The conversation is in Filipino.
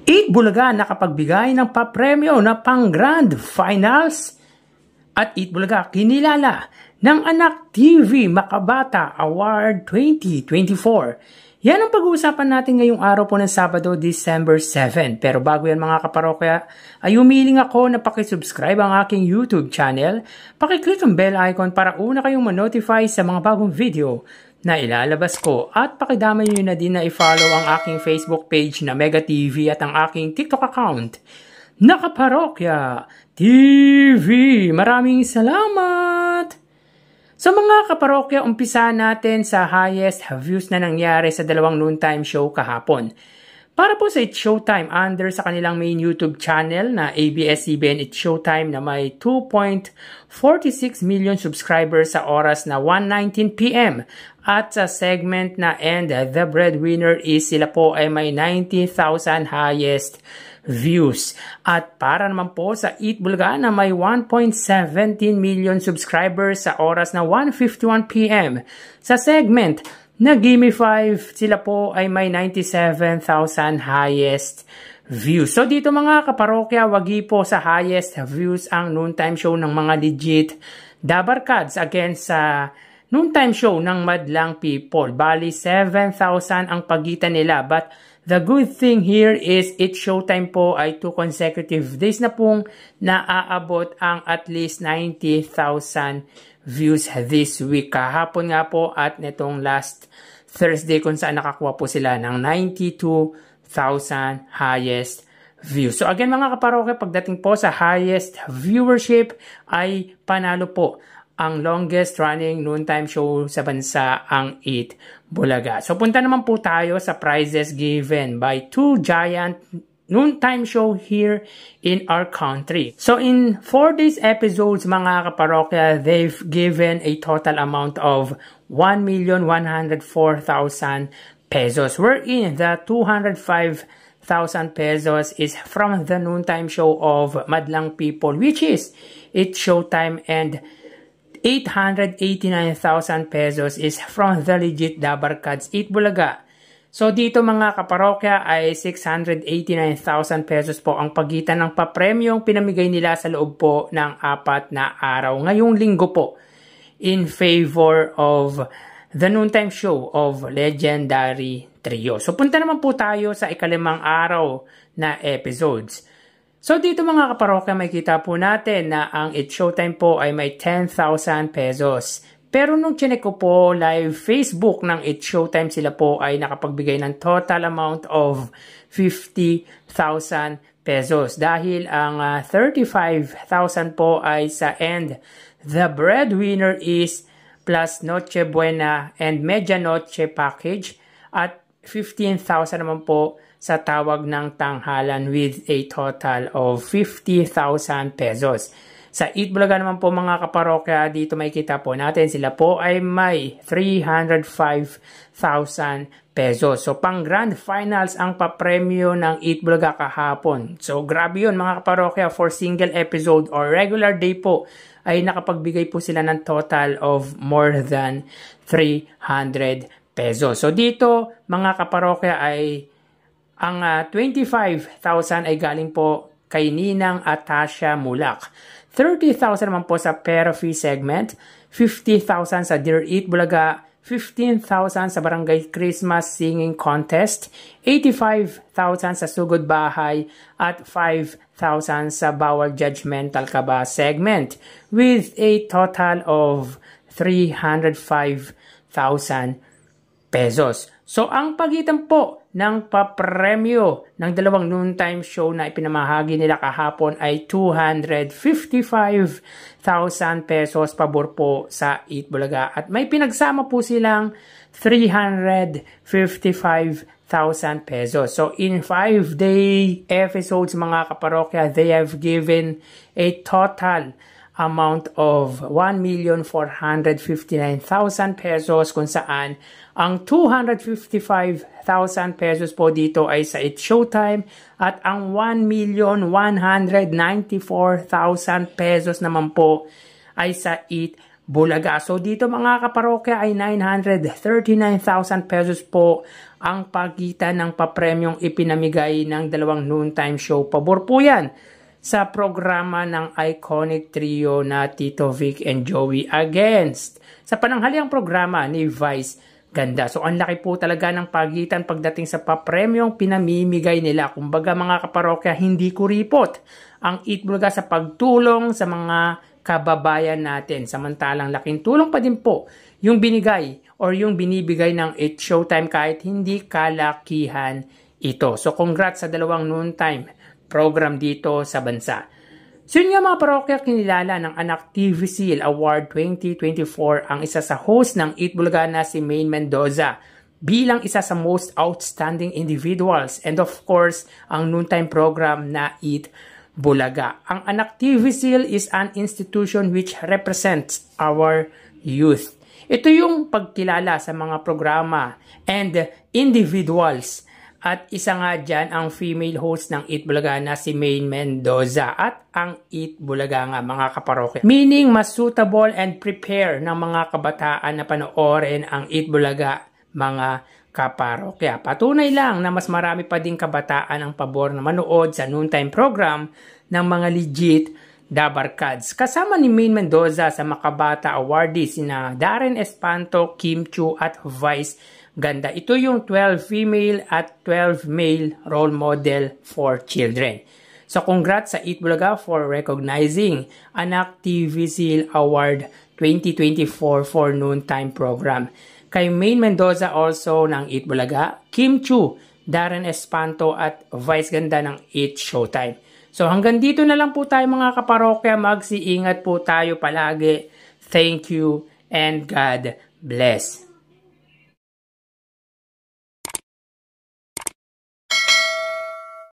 Eat Bulaga nakapagbigay ng papremyo na pang Grand Finals at Eat Bulaga kinilala ng Anak TV Makabata Award 2024. Yan ang pag-uusapan natin ngayong araw po ng Sabado, December 7. Pero bago yan mga kaparokya, ay humiling ako na pakisubscribe ang aking YouTube channel. Pakiclick ang bell icon para una kayong ma-notify sa mga bagong video na ilalabas ko. At pakidamay nyo na din na i-follow ang aking Facebook page na Mega TV at ang aking TikTok account na Kaparokya TV. Maraming salamat! So mga kaparokya, umpisa natin sa highest views na nangyari sa dalawang noontime show kahapon. Para po sa It's Showtime, under sa kanilang main YouTube channel na ABS-CBN It's Showtime na may 2.46 million subscribers sa oras na 1:19 PM. At sa segment na And the Breadwinner is sila po ay may 90,000 highest views. At para naman po sa Eat Bulaga na may 1.17 million subscribers sa oras na 1:51 PM. Sa segment na Gimme 5, sila po ay may 97,000 highest views. So dito mga kaparokya, wagi po sa highest views ang noontime show ng mga legit Dabarkads against sa noontime show ng Madlang People. Bali 7,000 ang pagitan nila, but the good thing here is It's Showtime po ay 2 consecutive days na pong naaabot ang at least 90,000 views this week. Kahapon nga po at netong last Thursday kung saan nakakuha po sila ng 92,000 highest views. So again mga kaparokya, pagdating po sa highest viewership ay panalo po ang longest running noontime show sa bansa, ang Eat Bulaga. So punta naman po tayo sa prizes given by 2 giant noontime show here in our country. So in 4 days episodes mga kaparokya, they've given a total amount of 1,104,000 pesos. Wherein the 205,000 pesos is from the noontime show of Madlang People, which is It's Showtime, and 889,000 pesos is from the legit Dabarkads Eat Bulaga. So dito mga kaparokya ay 689,000 pesos po ang pagitan ng papremyong pinamigay nila sa loob po ng 4 na araw ngayong linggo po in favor of the noontime show of Legendary Trio. So punta naman po tayo sa ikalimang araw na episodes. So dito mga kaparokya, makikita po natin na ang It's Showtime po ay may 10,000 pesos. Pero nung chinek ko po live Facebook ng It's Showtime, sila po ay nakapagbigay ng total amount of 50,000 pesos. Dahil ang 35,000 po ay sa And the Breadwinner is plus Noche Buena and Medianoche package. At 15,000 naman po sa tawag ng tanghalan with a total of 50,000 pesos. Sa Eat Bulaga naman po mga kaparokya, dito makikita po natin sila po ay may 305,000 pesos. So pang Grand Finals ang papremyo ng Eat Bulaga kahapon. So grabe yun mga kaparokya, for single episode or regular day po ay nakapagbigay po sila ng total of more than 300 pesos. So dito mga kaparokya ay ang 25,000 ay galing po kay Ninang at Tasha Mulak. 30,000 naman po sa Pera Fee segment, 50,000 sa Dear Eat Bulaga, 15,000 sa Barangay Christmas Singing Contest, 85,000 sa Sugod Bahay, at 5,000 sa Bawal Judgmental Ka Ba segment, with a total of 305,000 pesos. So, ang pagitan po ng papremyo ng dalawang noontime show na ipinamahagi nila kahapon ay 255,000 pesos pabor po sa Eat Bulaga. At may pinagsama po silang 355,000 pesos. So, in 5-day episodes mga kaparokya, they have given a total amount of 1,459,000 pesos, kung saan ang 255,000 pesos po dito ay sa It's Showtime at ang 1,194,000 pesos naman po ay sa Eat Bulaga. So dito mga kaparokya ay 939,000 pesos po ang pagitan ng papremyong ipinamigay ng dalawang noontime show. Pabor po yan sa programa ng iconic trio na Tito Vic and Joey against sa pananghaliang programa ni Vice Ganda. So ang laki po talaga ng pagitan pagdating sa papremyong pinamimigay nila. Kumbaga mga kaparokya, hindi kuripot ang Eat Bulaga sa pagtulong sa mga kababayan natin. Samantalang laking tulong pa din po yung binigay or yung binibigay ng It's Showtime kahit hindi kalakihan ito. So congrats sa dalawang noontime program dito sa bansa. So yun nga mga parokya, kinilala ng Anak TV Seal Award 2024 ang isa sa host ng Eat Bulaga na si Maine Mendoza bilang isa sa most outstanding individuals and of course ang noontime program na Eat Bulaga. Ang Anak TV Seal is an institution which represents our youth. Ito yung pagkilala sa mga programa and individuals. At isa nga dyan ang female host ng Eat Bulaga na si Maine Mendoza at ang Eat Bulaga nga mga kaparokya. Meaning mas suitable and prepare ng mga kabataan na panoorin ang Eat Bulaga mga kaparokya. Patunay lang na mas marami pa ding kabataan ang pabor na manood sa noontime program ng mga legit Dabarkads. Kasama ni Maine Mendoza sa Makabata Awardees sina Darren Espanto, Kim Chu at Vice Ganda. Ito yung 12 female at 12 male role model for children. So congrats sa Eat Bulaga for recognizing Anak TV Seal Award 2024 for noontime program. Kay Maine Mendoza also ng Eat Bulaga, Kim Chu, Darren Espanto at Vice Ganda ng It's Showtime. So hanggang dito na lang po tayo mga kaparokya. Magsiingat po tayo palagi. Thank you and God bless.